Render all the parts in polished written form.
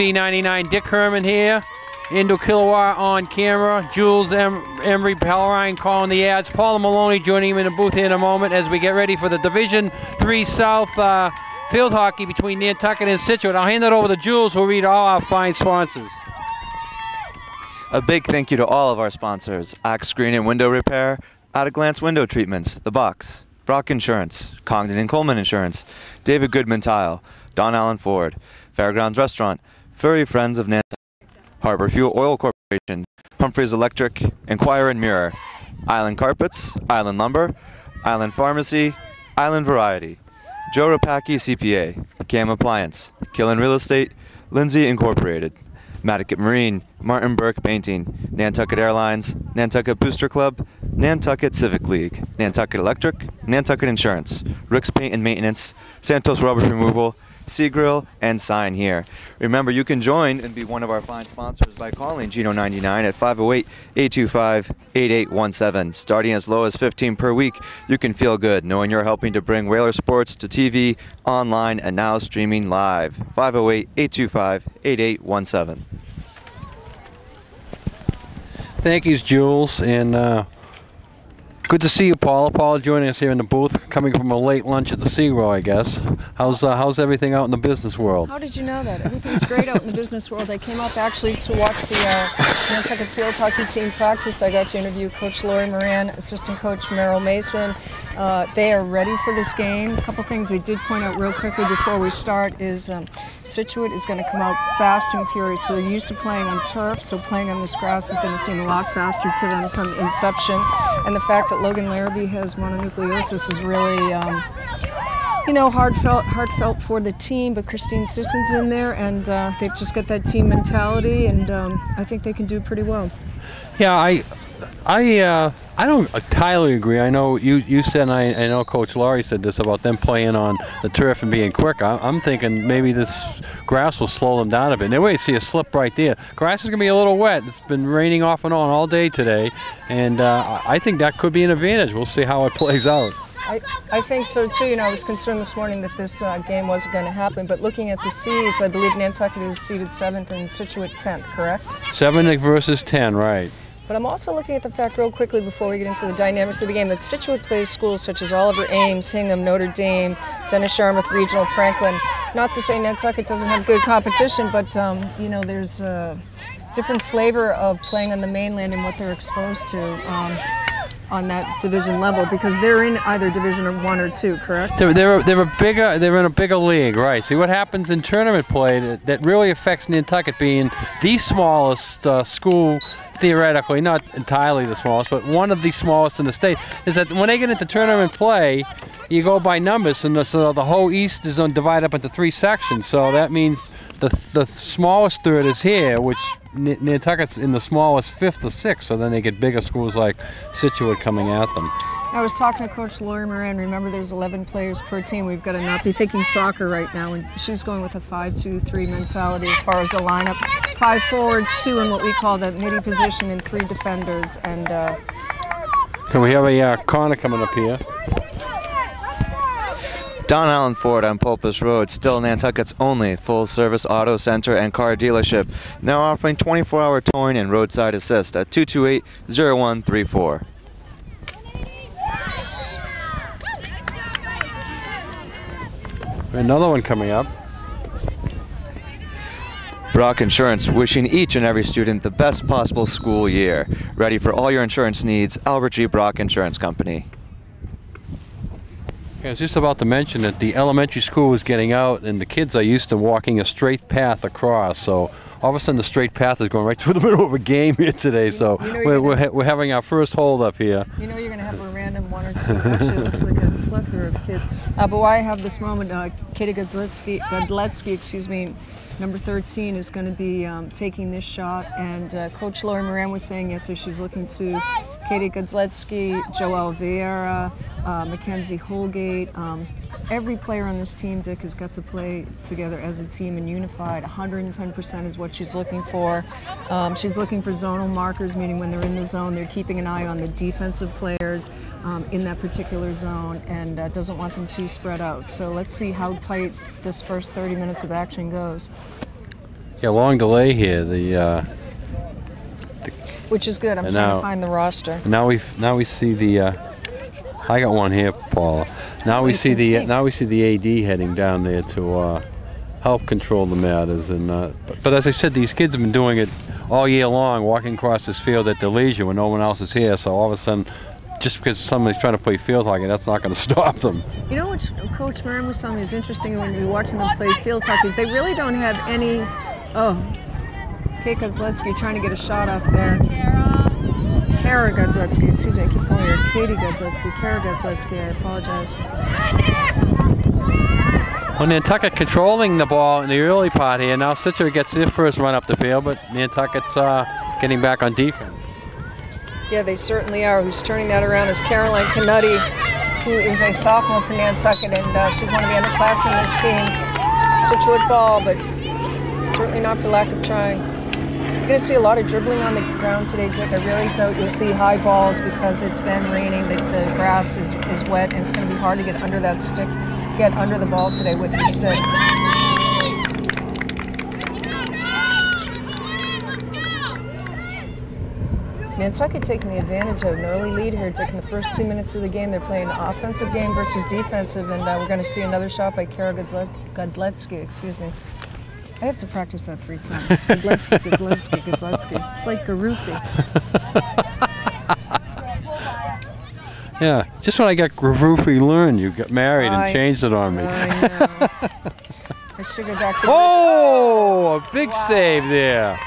TV99, Dick Herman here. Indo Kilowatt on camera. Jules Emery Pellerine calling the ads. Paula Maloney joining him in the booth here in a moment as we get ready for the Division III South field hockey between Nantucket and Scituate. I'll hand it over to Jules, who'll read all our fine sponsors. A big thank you to all of our sponsors: Axe Screen and Window Repair, At a Glance Window Treatments, The Box, Brock Insurance, Congdon and Coleman Insurance, David Goodman Tile, Don Allen Ford, Fairgrounds Restaurant, Furry Friends of Nantucket, Harbor Fuel Oil Corporation, Humphreys Electric, Enquire and Mirror, Island Carpets, Island Lumber, Island Pharmacy, Island Variety, Joe Rapaki CPA, Cam Appliance, Killen Real Estate, Lindsay Incorporated, Matticat Marine, Martin Burke Painting, Nantucket Airlines, Nantucket Booster Club, Nantucket Civic League, Nantucket Electric, Nantucket Insurance, Rick's Paint and Maintenance, Santos Rubber Removal, Sea Grill, and Sign Here. Remember, you can join and be one of our fine sponsors by calling Gino99 at 508-825-8817. Starting as low as $15 per week, you can feel good knowing you're helping to bring Whaler sports to TV, online, and now streaming live. 508-825-8817. Thank you, Jules, and good to see you, Paula. Paula joining us here in the booth, coming from a late lunch at the SeaGrow, I guess. How's everything out in the business world? How did you know that? Everything's great out in the business world. I came up actually to watch the Nantucket field hockey team practice. I got to interview Coach Lori Moran, assistant coach Merrill Mason. They are ready for this game. A couple things they did point out real quickly before we start is Scituate is going to come out fast and furious. So they're used to playing on turf, so playing on this grass is going to seem a lot faster to them from inception. And the fact that Logan Larrabee has mononucleosis is really, you know, heartfelt for the team. But Christine Sisson's in there, and they've just got that team mentality, and I think they can do pretty well. Yeah, I don't entirely agree. I know you said, and I know Coach Laurie said this about them playing on the turf and being quick. I'm thinking maybe this grass will slow them down a bit. And wait, see a slip right there. Grass is going to be a little wet. It's been raining off and on all day today, and I think that could be an advantage. We'll see how it plays out. I think so too. You know, I was concerned this morning that this game wasn't going to happen, but looking at the seeds, I believe Nantucket is seeded 7th and Scituate 10th, correct? 7 versus 10, right. But I'm also looking at the fact real quickly before we get into the dynamics of the game that Scituate plays schools such as Oliver Ames, Hingham, Notre Dame, Dennis Sharmuth Regional, Franklin. Not to say Nantucket doesn't have good competition, but you know, there's a different flavor of playing on the mainland and what they're exposed to on that division level, because they're in either Division 1 or 2, correct? They're in a bigger league, right? See what happens in tournament play that really affects Nantucket being the smallest school, theoretically, not entirely the smallest, but one of the smallest in the state, is that when they get into tournament play, you go by numbers, and so the whole East is divided up into 3 sections. So that means the smallest third is here, which Nantucket's in the smallest 5th or 6th, so then they get bigger schools like Scituate coming at them. I was talking to Coach Lori Moran. Remember, there's 11 players per team. We've got to not be thinking soccer right now, and she's going with a 5-2-3 mentality as far as the lineup. 5 forwards, 2 in what we call that midi position, and 3 defenders. And can we have a corner coming up here? Don Allen Ford on Pulpus Road, still Nantucket's only full-service auto center and car dealership, now offering 24-hour towing and roadside assist at 228-0134. Another one coming up. Brock Insurance, wishing each and every student the best possible school year. Ready for all your insurance needs, Albert G. Brock Insurance Company. I was just about to mention that the elementary school is getting out, and the kids are used to walking a straight path across. So all of a sudden, the straight path is going right through the middle of a game here today. So we're having our first hold up here. You know, you're going to have a random 1 or 2. Actually, it looks like a plethora of kids. But why I have this moment, Katie Godletsky, excuse me, number 13 is going to be taking this shot, and Coach Lori Moran was saying yes, so she's looking to Katie Godletsky, Joelle Vieira, Mackenzie Holgate. Every player on this team, Dick, has got to play together as a team and unified. 110% is what she's looking for. She's looking for zonal markers, meaning when they're in the zone, they're keeping an eye on the defensive players in that particular zone, and doesn't want them too spread out. So let's see how tight this first 30 minutes of action goes. Yeah, long delay here. Which is good. I'm trying to find the roster. Now we see the. I got one here, Paula. Now we see the AD heading down there to help control the matters. And but as I said, these kids have been doing it all year long, walking across this field at their leisure when no one else is here. So all of a sudden, just because somebody's trying to play field hockey, that's not going to stop them. You know what Coach Moran was telling me is interesting when you're watching them play field hockey is they really don't have any. Oh, Kate Godlewski trying to get a shot off there. Kara Godlewski, excuse me, I keep calling her Katie Godlewski. Kara Godlewski, I apologize. Well, Nantucket controlling the ball in the early part here. Now Situate gets their first run up the field, but Nantucket's getting back on defense. Yeah, they certainly are. Who's turning that around is Caroline Canutti, who is a sophomore for Nantucket, and she's one of the underclassmen on this team. Situate ball, but certainly not for lack of trying. You're going to see a lot of dribbling on the ground today, Dick. I really doubt you'll see high balls because it's been raining. The grass is wet, and it's going to be hard to get under that stick, get under the ball today with your stick. Nantucket taking the advantage of an early lead here. Taking the first 2 minutes of the game, they're playing an offensive game versus defensive, and we're going to see another shot by Kara Godlewski. Excuse me. I have to practice that 3 times. Godlewski, Godlewski, Godlewski. It's like Garufi. Yeah, just when I got Garufi learned, you got married and changed it on me. I know. I should go back to. Oh, a big save there.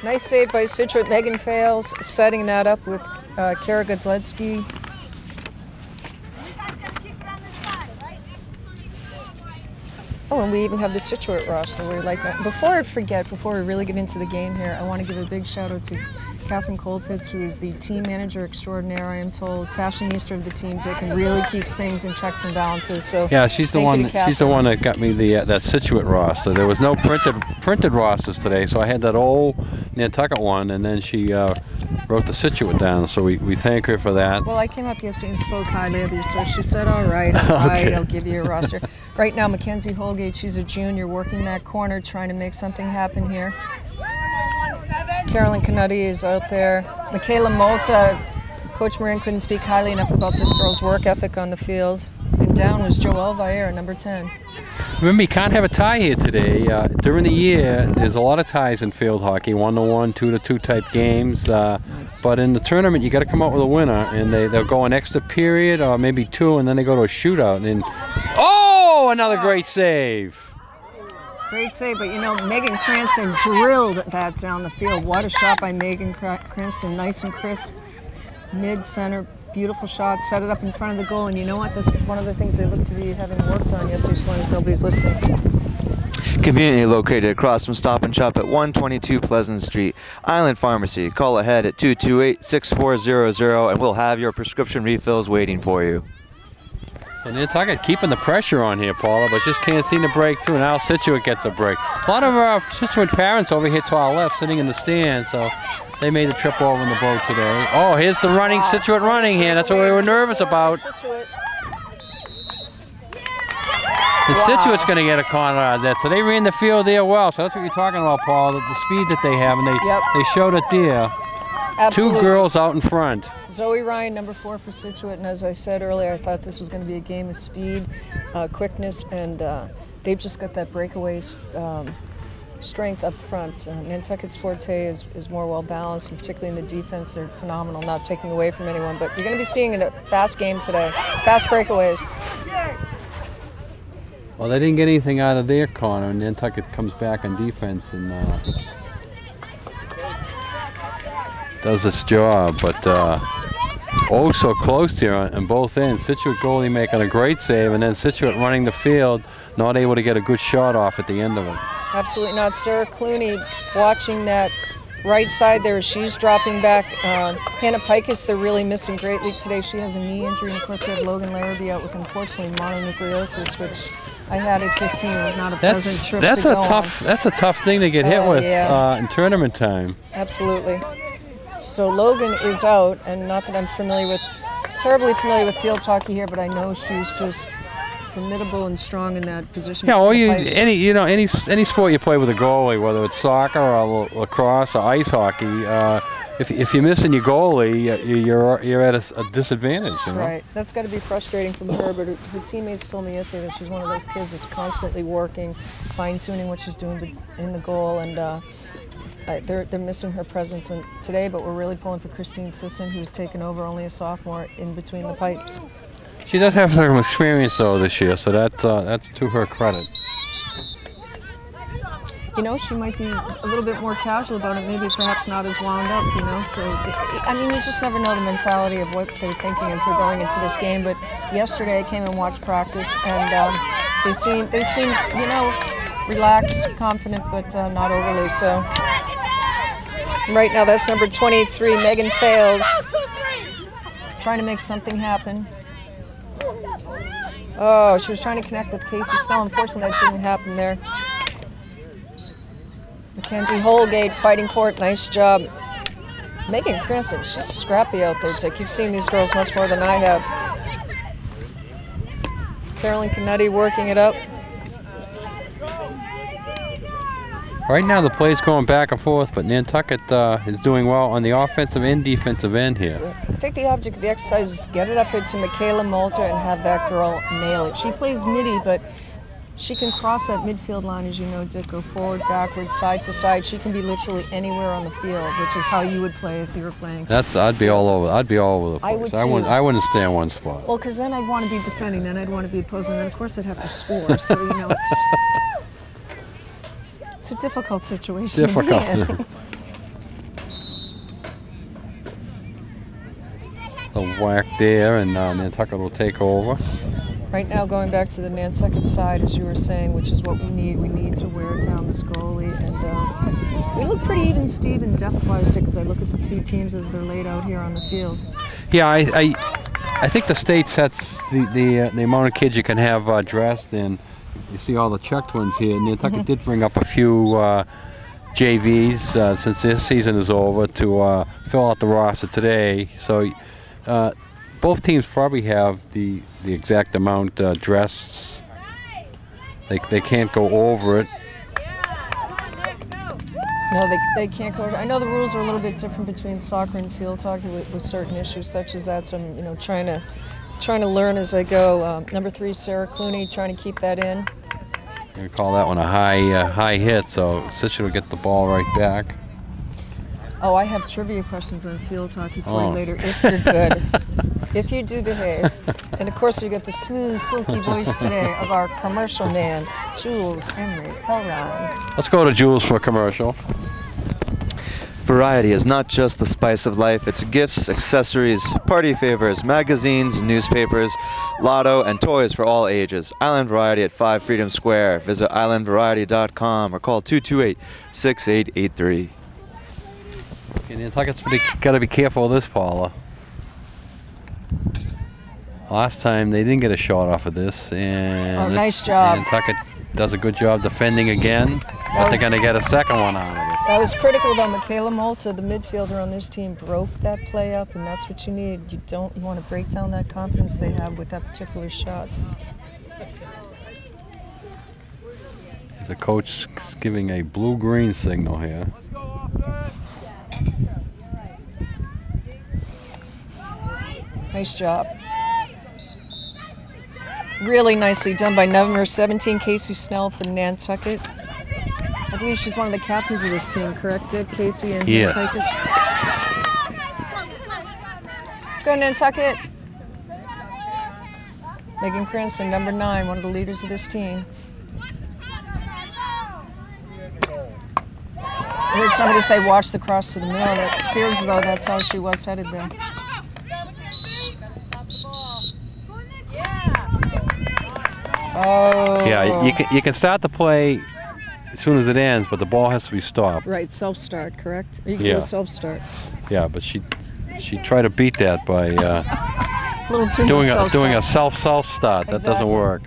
Nice save by Situate. Megan Fales setting that up with Kara Godlewski. Oh, and we even have the Situate roster where we like that. Before I forget, before we really get into the game here, I want to give a big shout out to Catherine Colpitz, who is the team manager extraordinaire, I am told, fashionista of the team, Dick, and really keeps things in checks and balances. So yeah, she's the one. She's the one that got me that Situate roster. There was no printed rosters today, so I had that old Nantucket one, and then she wrote the Situate down. So we thank her for that. Well, I came up yesterday and spoke highly of you, so she said, "All right, okay. I'll give you a roster." Right now, Mackenzie Holgate, she's a junior, working that corner, trying to make something happen here. Carolyn Canutti is out there. Michaela Molta, Coach Moran couldn't speak highly enough about this girl's work ethic on the field. And down was Joelle Valle, number 10. Remember, you can't have a tie here today. During the year, there's a lot of ties in field hockey, 1-to-1, 2-to-2 type games. Nice. But in the tournament, you got to come up with a winner, and they'll go an extra period or maybe 2, and then they go to a shootout. And oh, another great save. Great save, but you know, Megan Cranston drilled that down the field. What a shot by Megan Cranston, nice and crisp, mid-center, beautiful shot, set it up in front of the goal, and you know what, that's one of the things they look to be having worked on yesterday, as long as nobody's listening. Conveniently located across from Stop and Shop at 122 Pleasant Street. Island Pharmacy. Call ahead at 228-6400 and we'll have your prescription refills waiting for you. So Nantucket keeping the pressure on here, Paula, but just can't seem to break through. Now Situate gets a break. A lot of our Situate parents over here to our left sitting in the stand, so they made the trip over in the boat today. Oh, here's the running, Situate running here. That's what we were nervous about. And Situate's going to get a corner out of that. So they ran the field there well. So that's what you're talking about, Paul, the speed that they have, and they showed it there. Absolutely. 2 girls out in front. Zoe Ryan, number 4 for Situate, and as I said earlier, I thought this was going to be a game of speed, quickness, and they've just got that breakaway strength up front. Nantucket's forte is more well-balanced, and particularly in the defense, they're phenomenal, not taking away from anyone, but you're going to be seeing a fast game today, fast breakaways. Well, they didn't get anything out of their corner, and Nantucket comes back on defense and does its job, but oh, so close here on both ends. Situate goalie making a great save, and then Situate running the field, not able to get a good shot off at the end of it. Absolutely not. Sarah Clooney watching that right side there. She's dropping back. Hannah Pikus, they're really missing greatly today. She has a knee injury, and of course we have Logan Larrabee out with, unfortunately, mononucleosis, which I had at 15. It was not a pleasant trip to go on. That's a tough thing to get hit with in tournament time. Absolutely. So Logan is out, and not that I'm terribly familiar with field hockey here, but I know she's just formidable and strong in that position. Yeah, or between the pipes. any sport you play with a goalie, whether it's soccer or lacrosse or ice hockey, if you're missing your goalie, you're at a disadvantage. You know? Right. That's got to be frustrating from her, but her teammates told me yesterday that she's one of those kids that's constantly working, fine-tuning what she's doing in the goal, and they're missing her presence today, but we're really pulling for Christine Sisson, who's taken over, only a sophomore, in between the pipes. She does have some experience, though, this year, so that's to her credit. You know, she might be a little bit more casual about it, maybe perhaps not as wound up, you know. So, I mean, you just never know the mentality of what they're thinking as they're going into this game. But yesterday I came and watched practice, and they seem, you know, relaxed, confident, but not overly so. Right now, that's number 23, Megan Fales, trying to make something happen. Oh, she was trying to connect with Casey Snell. Unfortunately, that didn't happen there. Mackenzie Holgate fighting for it. Nice job. Megan Cranston, she's scrappy out there, Dick. You've seen these girls much more than I have. Carolyn Canetti working it up. Right now the play's going back and forth, but Nantucket is doing well on the offensive and defensive end here. I think the object of the exercise is get it up there to Michaela Moulter and have that girl nail it. She plays midi, but she can cross that midfield line, as you know, Dick, go forward, backward, side to side. She can be literally anywhere on the field, which is how you would play if you were playing. I'd be all over the place. I would too. I wouldn't stay in one spot. Well, because then I'd want to be defending, then I'd want to be opposing, then of course I'd have to score. So, you know, it's a difficult situation. Difficult. A whack there, and Nantucket will take over. Right now, going back to the Nantucket side, as you were saying, which is what we need. We need to wear down this goalie, and we look pretty even, Steven, depth-wise, because I look at the two teams as they're laid out here on the field. Yeah, I think the state sets the amount of kids you can have dressed, and you see all the checked ones here. Nantucket did bring up a few JVs since this season is over to fill out the roster today. So both teams probably have the exact amount dressed. They can't go over it. No, they can't go over. I know the rules are a little bit different between soccer and field hockey with certain issues such as that. So I'm, you know, trying to learn as I go. Number 3, Sarah Clooney, trying to keep that in. We call that one a high hit, so Sisson will get the ball right back. Oh, I have trivia questions on field hockey for you later, if you're good. If you do behave. And of course, we get the smooth, silky voice today of our commercial man, Jules Emery Elron. Let's go to Jules for a commercial. Variety is not just the spice of life, it's gifts, accessories, party favors, magazines, newspapers, lotto, and toys for all ages. Island Variety at 5 Freedom Square. Visit islandvariety.com or call 228-6883. And Nantucket's got to be careful of this, Paula. Last time they didn't get a shot off of this, and nice job. Nantucket does a good job defending again, but they're going to get a second one out of it. That was critical, though. Michaela Moulter, the midfielder on this team, broke that play up, and that's what you need. You want to break down that confidence they have with that particular shot. The coach is giving a blue-green signal here. Nice job. Really nicely done by number 17, Casey Snell for Nantucket. I believe she's one of the captains of this team, correct, Dick? Casey and Picus. Let's go, Nantucket. Megan Cranston, number 9, one of the leaders of this team. I heard somebody say, watch the cross to the middle. It appears as though that's how she was headed there. Oh. Yeah, you can start the play as soon as it ends, but the ball has to be stopped. Right, self-start, correct? You can do a self-start. Yeah, but she tried to beat that by doing a self-start. That doesn't work.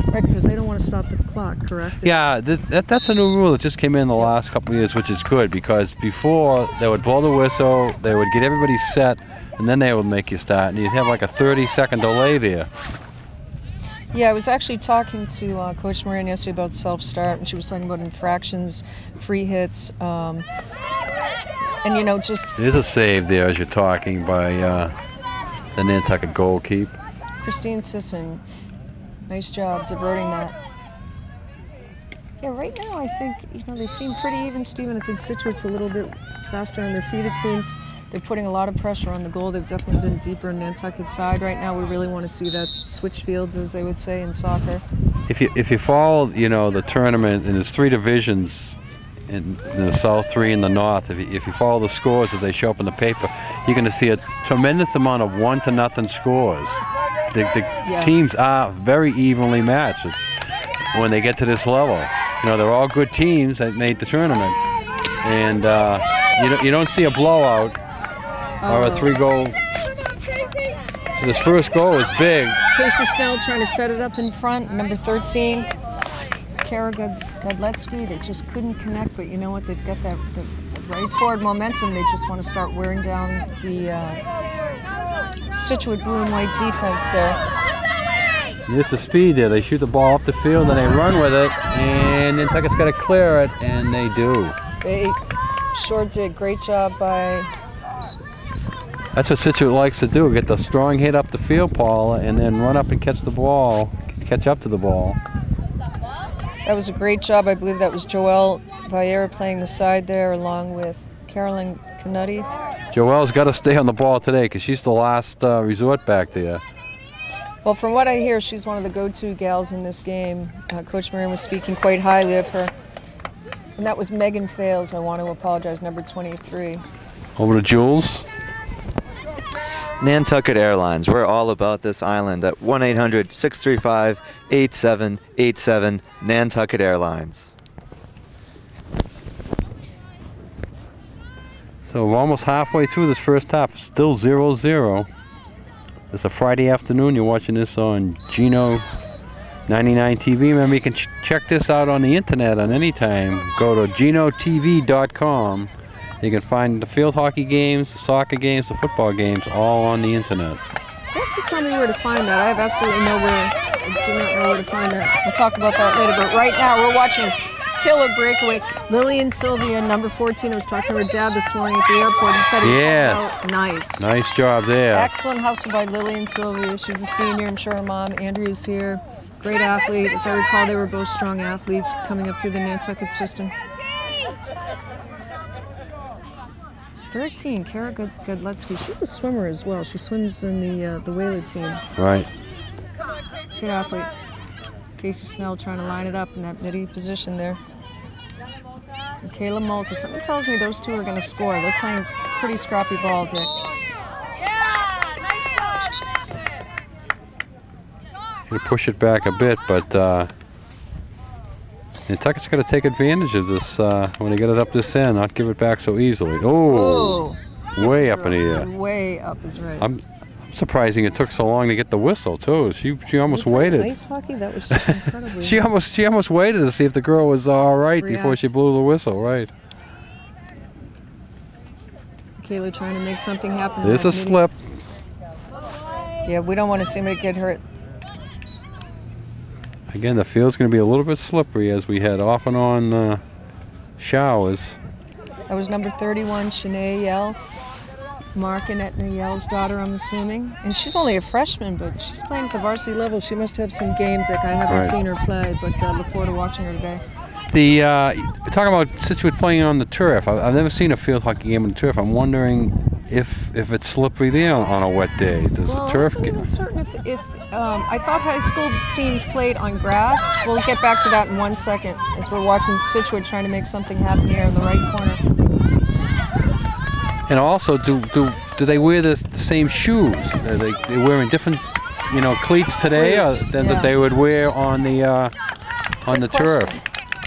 Right, because they don't want to stop the clock, correct? Yeah, that's a new rule that just came in the last couple of years, which is good, because before they would blow the whistle, they would get everybody set, and then they would make you start, and you'd have like a 30-second delay there. Yeah, I was actually talking to Coach Moran yesterday about self-start, and she was talking about infractions, free hits, and just... There's a save there as you're talking by the Nantucket goalkeeper. Christine Sisson, nice job diverting that. Yeah, right now I think, they seem pretty even, Stephen. I think Situate's a little bit faster on their feet, it seems. They're putting a lot of pressure on the goal. They've definitely been deeper on Nantucket's side right now. We really want to see that switch fields, as they would say in soccer. If you follow, the tournament, and there's 3 divisions in the South, 3 in the North. If you follow the scores as they show up in the paper, you're going to see a tremendous amount of 1-0 scores. The teams are very evenly matched when they get to this level. They're all good teams that made the tournament, and you don't see a blowout or a 3-goal. So this first goal is big. Casey Snell trying to set it up in front. Number 13, Kara Godletsky. They just couldn't connect, but you know what? They've got the right forward momentum. They just want to start wearing down the Scituate blue and white defense there. There's the speed there. They shoot the ball up the field and they run with it, and Nantucket's got to clear it, and they do. They sure did. Great job by... That's what Scituate likes to do, get the strong hit up the field, Paula, and then run up and catch the ball, catch up to the ball. That was a great job. I believe that was Joelle Vieira playing the side there along with Carolyn Canutti. Joelle's got to stay on the ball today because she's the last resort back there. Well, from what I hear, she's one of the go-to gals in this game. Coach Moran was speaking quite highly of her. And that was Megan Fales. I want to apologize, number 23. Over to Jules. Nantucket Airlines. We're all about this island at 1-800-635-8787, Nantucket Airlines. So we're almost halfway through this first half, still 0-0. It's a Friday afternoon. You're watching this on Gino 99 TV. Remember, you can check this out on the internet on any time. Go to ginotv.com. You can find the field hockey games, the soccer games, the football games, all on the internet. You have to tell me where to find that. I have absolutely do not know where to find that. We'll talk about that later. But right now, we're watching this killer breakaway. Lillian Sylvia, number 14. I was talking to her dad this morning at the airport and said he was out. Nice. Nice job there. Excellent hustle by Lillian Sylvia. She's a senior. I'm sure her mom, Andrea's here. Great athlete. As I recall, they were both strong athletes coming up through the Nantucket system. 13, Kara Godletsky. She's a swimmer as well. She swims in the Whaler team. Right. Good athlete. Casey Snell trying to line it up in that midi position there. And Kayla Malta. Something tells me those two are going to score. They're playing pretty scrappy ball, Dick. You push it back a bit, but Nantucket's got to take advantage of this when they get it up this end, not give it back so easily. Oh, way up in the air. Way up is right. I'm surprising it took so long to get the whistle too. She almost waited. Ice hockey, that was just incredible. she almost waited to see if the girl was all right before she blew the whistle. Right. Kayla trying to make something happen. There's a slip. Yeah, we don't want to see anybody get hurt. Again, the field's going to be a little bit slippery as we head off and on showers. That was number 31, Shanae Yell. Mark and Etna Yell's daughter, I'm assuming. And she's only a freshman, but she's playing at the varsity level. She must have some games. Like I haven't seen her play, but look forward to watching her today. Talking about Scituate playing on the turf. I've never seen a field hockey game on the turf. I'm wondering if it's slippery there on a wet day. Does the turf I wasn't even certain if I thought high school teams played on grass. We'll get back to that in 1 second as we're watching Scituate trying to make something happen here in the right corner. And also, do they wear the same shoes? Are they wearing different, cleats today than that they would wear on the turf?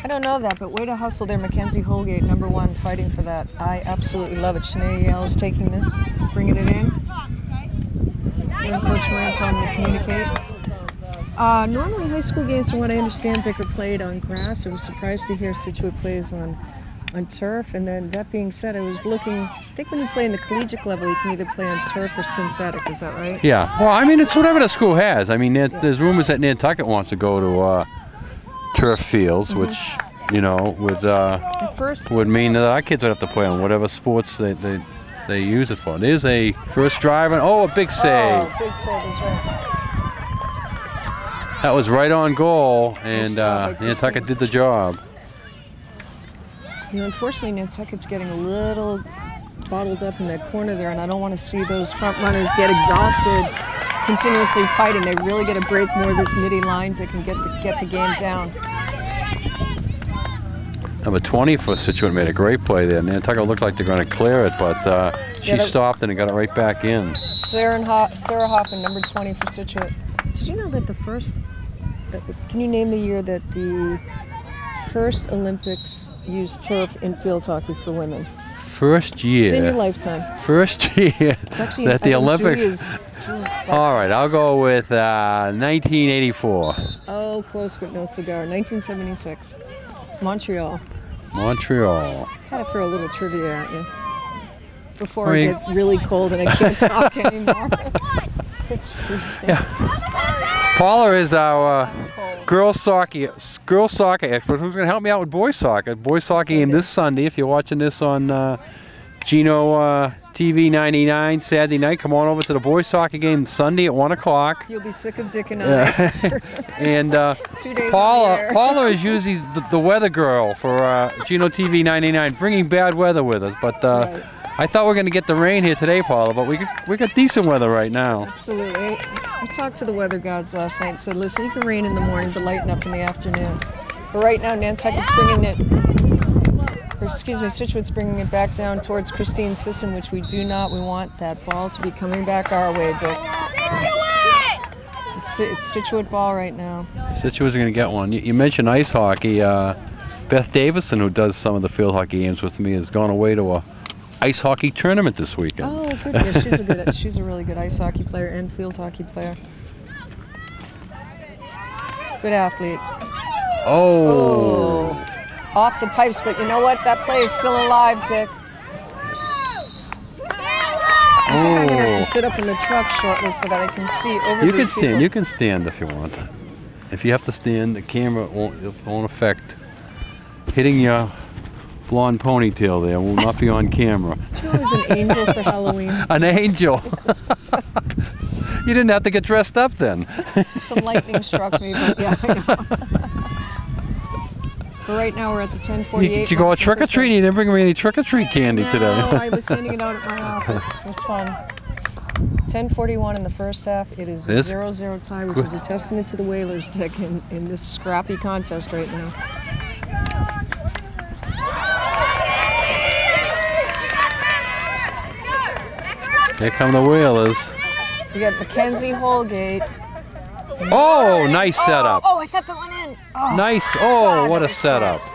I don't know that, but way to hustle there, Mackenzie Holgate, number 1, fighting for that. I absolutely love it. Shanae Yell's taking this, bringing it in. And Coach Moran telling them to communicate. Normally high school games, from what I understand, Dick, are played on grass. I was surprised to hear Scituate plays on on turf. And then that being said, I was looking. I think when you play in the collegiate level, you can either play on turf or synthetic. Is that right? Yeah. Well, I mean, it's whatever the school has. I mean, there's rumors that Nantucket wants to go to turf fields, which would mean that our kids would have to play on whatever sports they use it for. There's a first drive and a big save. Oh, big save is right. That was right on goal, and Nice job by Nantucket Christine. did the job. Unfortunately, Nantucket's getting a little bottled up in that corner there, and I don't want to see those front runners get exhausted continuously fighting. They really got to break more of this midi lines that can get the game down. Number 20 for Situate made a great play there. Nantucket looked like they're going to clear it, but she stopped and got it right back in. Sarah Hoffman, number 20 for Situate. Did you know that the first, can you name the year that the first Olympics used turf in field hockey for women? First year. It's in your lifetime. First year It's actually that the I think Olympics. Julie's All right, I'll go with 1984. Oh, close but no cigar. 1976. Montreal. Montreal. Had to throw a little trivia at you before I get really cold and I can't talk anymore. It's freezing. Yeah. Paula is our girls soccer expert who's going to help me out with boys soccer. Boys soccer game this Sunday. If you're watching this on Gino TV 99 Saturday night, come on over to the boys soccer game Sunday at 1 o'clock. You'll be sick of Dick and I. And 2 days on the air. Paula is usually the weather girl for Gino TV 99, bringing bad weather with us. But Right. I thought we were going to get the rain here today, Paula, but we got decent weather right now. Absolutely. I talked to the weather gods last night and said, listen, you can rain in the morning but lighten up in the afternoon. But right now, Nantucket's bringing it, Situate's bringing it back down towards Christine Sisson, which we do not. We want that ball to be coming back our way, Dick. It's Situate ball right now. Situate's going to get one. You mentioned ice hockey. Beth Davison, who does some of the field hockey games with me, has gone away to a ice hockey tournament this weekend. Oh, good. Yeah, she's a really good ice hockey player and field hockey player. Good athlete. Oh. Off the pipes, but you know what? That play is still alive, Dick. I think I'm gonna have to sit up in the truck shortly so that I can see over You these can stand. people. You can stand if you want. If you have to stand, the camera won't affect hitting your blonde ponytail there. Will not be on camera. Joe was an angel for Halloween. An angel. You didn't have to get dressed up then. Some lightning struck me, but yeah, I know. But right now we're at the 10:48. Did you go out trick or treating? You didn't bring me any trick or treat candy No, today. I was handing it out at my office. It was fun. 10:41 in the first half. It is a 0-0 tie, which is a testament to the Whalers, Dick, in this scrappy contest right now. Here come the Whalers. You got Mackenzie Holgate. Oh, nice setup. Oh, I thought that went in. Oh, Nice. Oh, God, what that a was setup. close.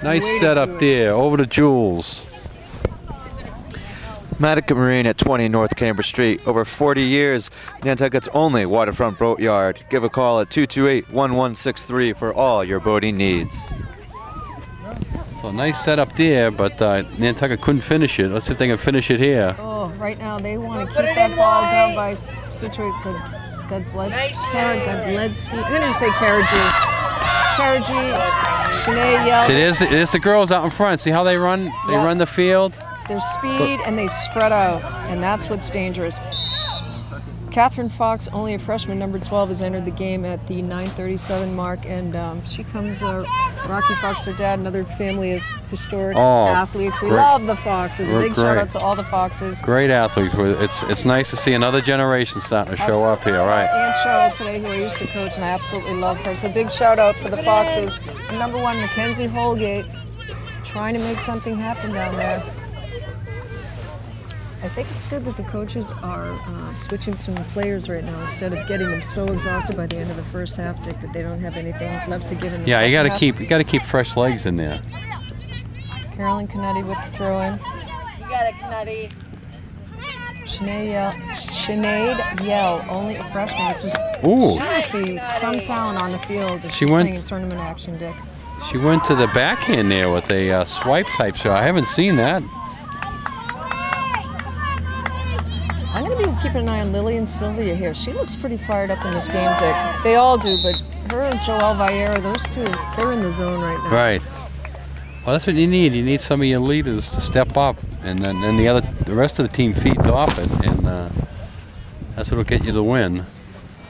Nice Waited setup to it. there. Over to Jules. Matica Marine at 20 North Cambridge Street. Over 40 years, Nantucket's only waterfront boat yard. Give a call at 228-1163 for all your boating needs. So nice setup there, but Nantucket couldn't finish it. Let's see if they can finish it here. Oh, right now they want to keep that ball down by Situate Godledsky. I'm going to say Karaji. Shanae Yell. See, there's the girls out in front. See how they run? They Yep. run the field. Their speed and they spread out, and that's what's dangerous. Catherine Fox, only a freshman, number 12, has entered the game at the 9:37 mark, and she comes, Rocky Fox, her dad, another family of historic athletes. We great. love the Foxes. A big shout Great. out to all the Foxes. Great athletes. It's nice to see another generation starting to show up here, I saw right? Aunt Cheryl today, who I used to coach, and I absolutely love her. So big shout out for the Foxes. And number 1, Mackenzie Holgate, trying to make something happen down there. I think it's good that the coaches are switching some players right now instead of getting them so exhausted by the end of the first half, Dick, that they don't have anything left to give in the Yeah, second you half. got to keep fresh legs in there. Carolyn Canetti with the throw in. You got it, Nutty. Sinead Yell, only a freshman. This is Ooh. She must be some talent on the field if She she's went- playing in tournament action, Dick. She went to the backhand there with a swipe type shot. I haven't seen that. I'm going to be keeping an eye on Lily and Sylvia here. She looks pretty fired up in this game, Dick. They all do, but her and Joelle Vieira, those two, they're in the zone right now. Right. Well, that's what you need. You need some of your leaders to step up, and then the rest of the team feeds off it, and that's what'll get you the win.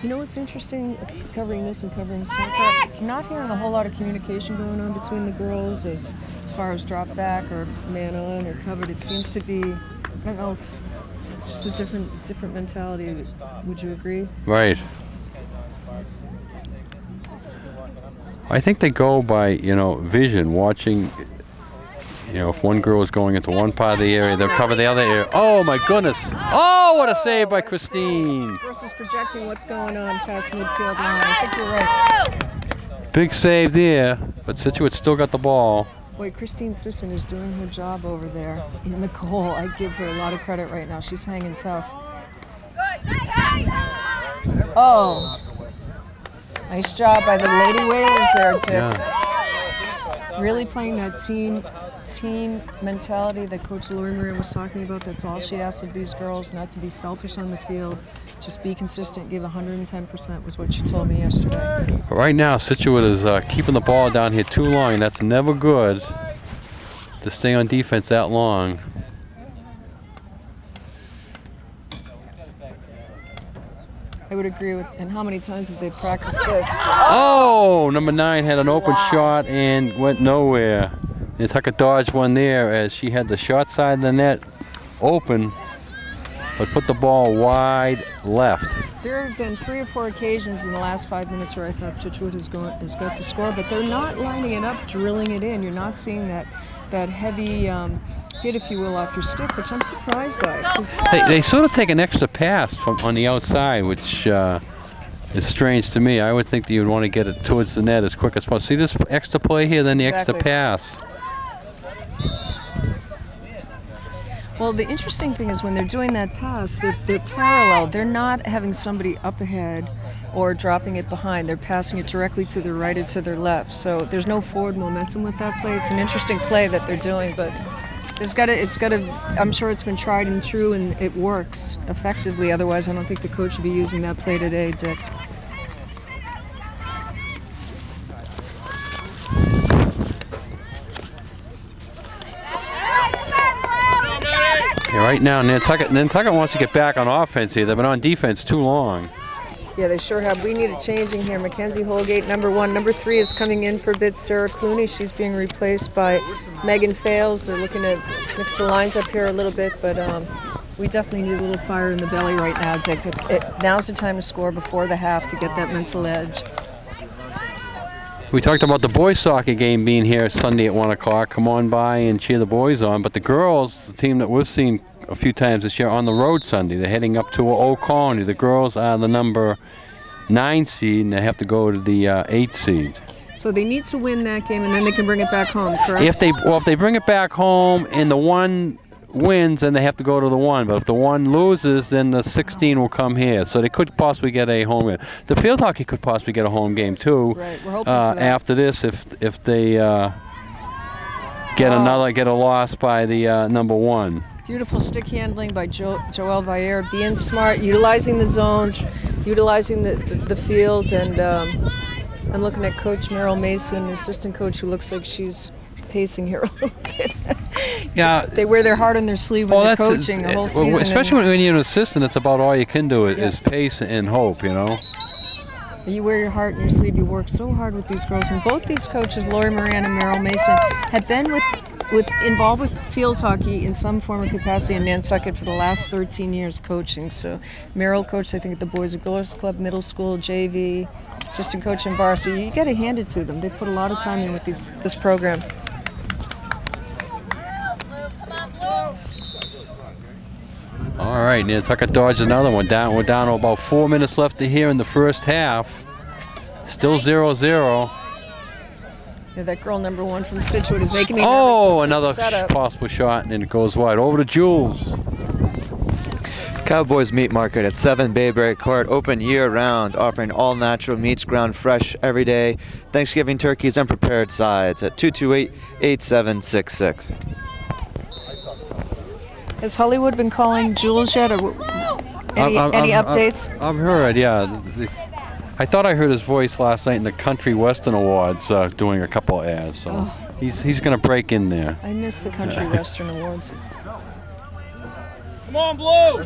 You know what's interesting, covering this and covering soccer? I'm not hearing a whole lot of communication going on between the girls as far as drop back or man on or covered. It seems to be, I don't know if it's just a different mentality. Would you agree? Right. I think they go by, vision, watching. If one girl is going into one part of the area, they'll cover the other area. Oh, my goodness. Oh, what a save by Christine. Versus projecting what's going on past midfield line. I think you're right. Big save there, but Situate's still got the ball. Boy, Christine Sisson is doing her job over there in the goal. I give her a lot of credit right now. She's hanging tough. Oh. Nice job by the Lady Whalers there, Dick. Yeah. Really playing that team mentality that Coach Lori Moran was talking about. That's all she asks of these girls, not to be selfish on the field. Just be consistent, give 110% was what she told me yesterday. Right now, Situate is keeping the ball down here too long. That's never good to stay on defense that long. I would agree with, and how many times have they practiced this? Oh, number 9 had an open shot and went nowhere. Nantucket dodged one there as she had the short side of the net open, but put the ball wide left. There have been 3 or 4 occasions in the last 5 minutes where I thought Situate has got to score, but they're not lining it up, drilling it in. You're not seeing that heavy hit, if you will, off your stick, which I'm surprised by. They sort of take an extra pass from on the outside, which is strange to me. I would think that you would want to get it towards the net as quick as possible. See this extra play here, then the extra pass. Well, the interesting thing is when they're doing that pass, they're parallel. They're not having somebody up ahead or dropping it behind. They're passing it directly to their right or to their left. So there's no forward momentum with that play. It's an interesting play that they're doing, but I'm sure it's been tried and true and it works effectively. Otherwise, I don't think the coach would be using that play today, Dick. Yeah, right now, Nantucket wants to get back on offense here. They've been on defense too long. Yeah, they sure have. We need a changing here. Mackenzie Holgate, number 1. Number 3 is coming in for a bit. Sarah Clooney, she's being replaced by Megan Fales. They're looking to mix the lines up here a little bit, but we definitely need a little fire in the belly right now, Dick. Now's the time to score before the half to get that mental edge. We talked about the boys soccer game being here Sunday at 1 o'clock. Come on by and cheer the boys on. But the girls, the team that we've seen a few times this year, on the road Sunday. They're heading up to Old Colony. The girls are the number 9 seed, and they have to go to the 8 seed. So they need to win that game, and then they can bring it back home, correct? If they bring it back home and the 1 wins, then they have to go to the 1. But if the 1 loses, then the 16 will come here. So they could possibly get a home game. The field hockey could possibly get a home game too. Right, we're hoping for that. After this, if they get a loss by the number 1. Beautiful stick handling by Joelle Vieira, being smart, utilizing the zones, utilizing the field, and I'm looking at Coach Merrill Mason, assistant coach, who looks like she's pacing here a little bit. Yeah, they wear their heart on their sleeve when they're coaching a whole season. Especially when you're an assistant, it's about all you can do is pace and hope, You wear your heart on your sleeve. You work so hard with these girls, and both these coaches, Lori Moran and Merrill Mason, have been involved with field hockey in some form or capacity in Nantucket for the last 13 years coaching. So Merrill coached, I think, at the Boys and Girls Club, middle school, JV, assistant coach in varsity. You got to hand it to them. They've put a lot of time in with this program. All right, Nantucket dodged another one. We're down to about 4 minutes left to here in the first half. Still 0-0. Yeah, that girl number 1 from Scituate is making me nervous. Oh, another possible shot, and it goes wide. Over to Jules. Cowboys Meat Market at 7 Bayberry Court, open year-round, offering all-natural meats ground fresh every day. Thanksgiving turkeys and prepared sides at 228-8766. Has Hollywood been calling Jules yet, or any updates? I've heard, yeah. I thought I heard his voice last night in the Country Western Awards doing a couple of ads, so he's going to break in there. I miss the Country Western Awards. Come on, Blue!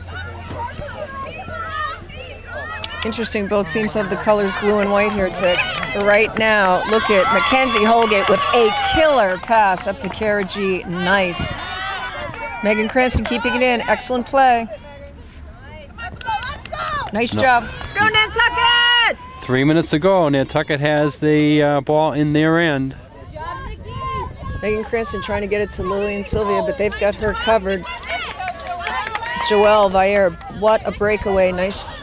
Interesting, both teams have the colors blue and white here, Dick. Right now, look at Mackenzie Holgate with a killer pass up to Kara G. Nice. Megan Cranston keeping it in. Excellent play. Nice job. Let's go, Nantucket! 3 minutes to go. Nantucket has the ball in their end. Megan Cranston trying to get it to Lily and Sylvia, but they've got her covered. Joelle Vailleur, what a breakaway. Nice.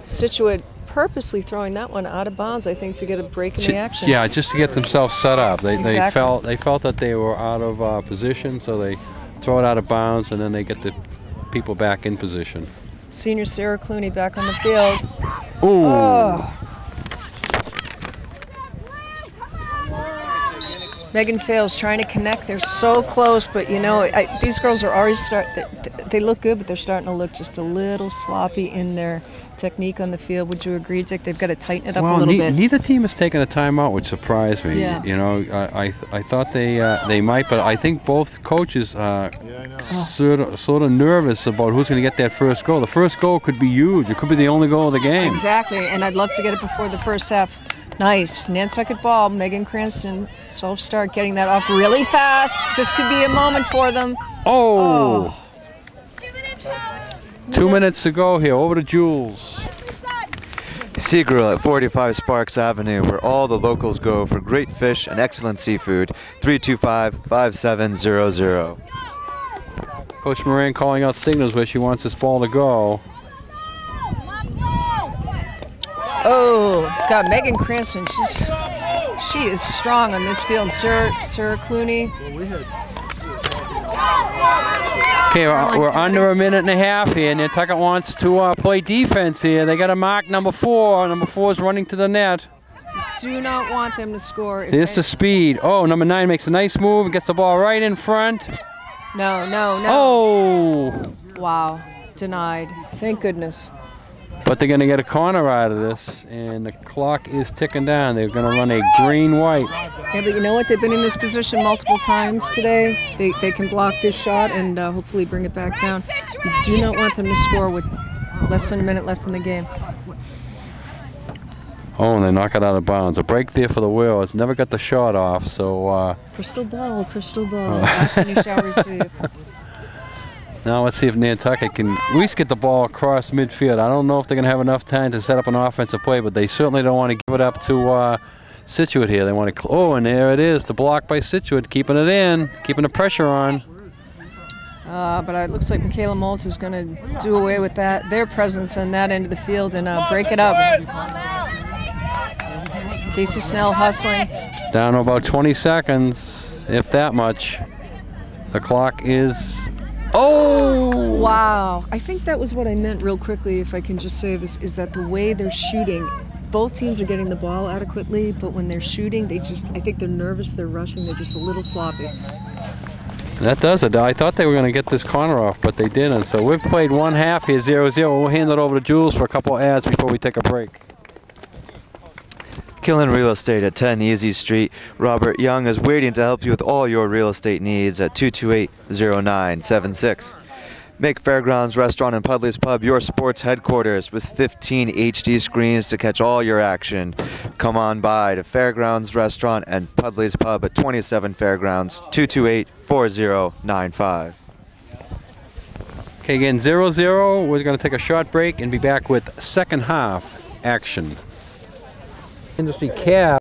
Situate purposely throwing that one out of bounds, I think, to get a break in the action. Yeah, just to get themselves set up. They Exactly. felt that they were out of position, so they throw it out of bounds, and then they get the people back in position. Senior Sarah Clooney back on the field. Ooh. Oh. Megan Fales trying to connect. They're so close, but you know, these girls are already they look good, but they're starting to look just a little sloppy in their technique on the field. Would you agree, Dick? They've got to tighten it up a little bit. Neither team has taken a timeout, which surprised me. Yeah. You know, I thought they might, but I think both coaches are sort of nervous about who's going to get that first goal. The first goal could be huge. It could be the only goal of the game. Exactly, and I'd love to get it before the first half. Nice. Nantucket ball. Megan Cranston, self-start, getting that off really fast. This could be a moment for them. Oh. 2 minutes to go here. Over to Jules. Sea Grill at 45 Sparks Avenue, where all the locals go for great fish and excellent seafood. 325-5700. Coach Moran calling out signals where she wants this ball to go. Oh, God, Megan Cranston, she is strong on this field. Sarah Clooney. Okay, we're under a minute and a half here. Nantucket wants to play defense here. They got to mark number 4. Number 4 is running to the net. Do not want them to score. There's the speed. Oh, number 9 makes a nice move and gets the ball right in front. No. Oh! Wow, denied. Thank goodness. But they're going to get a corner out of this, and the clock is ticking down. They're going to run a green-white. Yeah, but you know what? They've been in this position multiple times today. They can block this shot and hopefully bring it back down. You do not want them to score with less than a minute left in the game. Oh, and they knock it out of bounds. A break there for the Whales. Never got the shot off, so... Crystal ball. Ask when you shall receive. Now let's see if Nantucket can at least get the ball across midfield. I don't know if they're going to have enough time to set up an offensive play, but they certainly don't want to give it up to Situate here. They want to... Oh, and there it is. The block by Situate, keeping it in, keeping the pressure on. But it looks like Michaela Moltz is going to do away with their presence on that end of the field and break it up. Casey Snell hustling. Down to about 20 seconds, if that much. The clock is... Oh! Wow. I think that was what I meant real quickly, if I can just say this, is that the way they're shooting, both teams are getting the ball adequately, but when they're shooting, I think they're nervous, they're rushing, they're just a little sloppy. That does it. I thought they were going to get this corner off, but they didn't. So we've played one half here, 0-0. We'll hand it over to Jules for a couple ads before we take a break. Killen Real Estate at 10 Easy Street. Robert Young is waiting to help you with all your real estate needs at 228-0976. Make Fairgrounds Restaurant and Pudley's Pub your sports headquarters with 15 HD screens to catch all your action. Come on by to Fairgrounds Restaurant and Pudley's Pub at 27 Fairgrounds, 228-4095. Okay, again, 0-0. We're going to take a short break and be back with second half action. Industry Cab.